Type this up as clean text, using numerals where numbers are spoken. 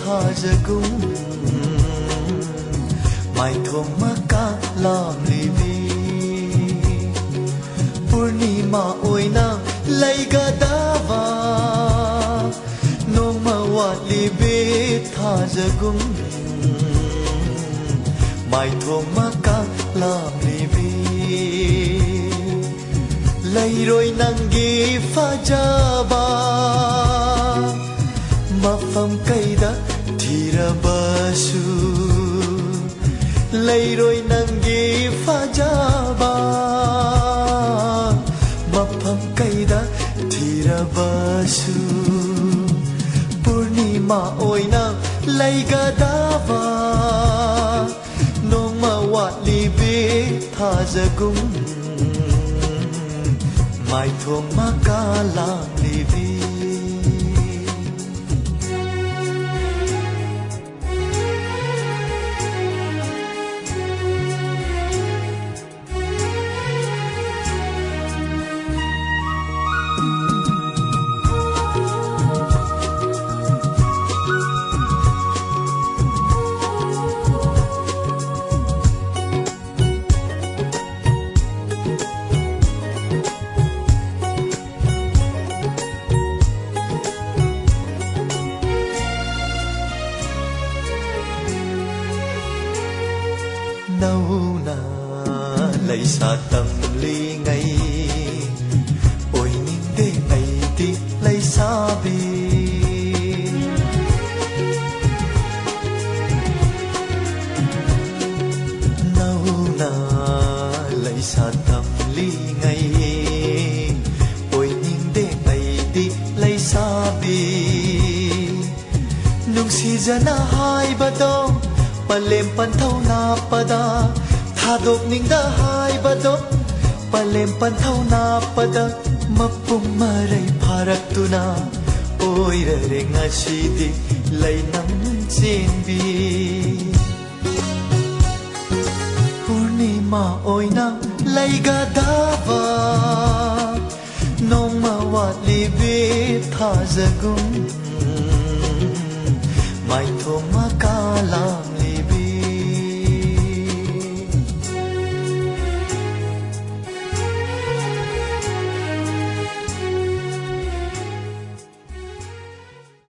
thajagum mai thoma ka lam livi purnima oina laiga dawa noma watli be thajagum mai thoma ka lam livi lairoi nangi fajaba mafam kaida thirabasu lairoi nangi fajaba mafam kaida thirabasu purnima oina laigadava noma watli be thajagum mai thoma kala livi nauna lai sa tâm li ngay ôi nhìn để ngày đi lai sa bi nauna lai sa tâm li ngay ôi nhìn để ngày đi lai sa bi nung si jana hai ba đâu palem pan thau na pada thadok ning da hai badok palem pan thau na pada mapum marai pharak tuna oi re ngasi di lai nam chen bi purnima oina lai ga dawa noma watli be thajagum mai thoma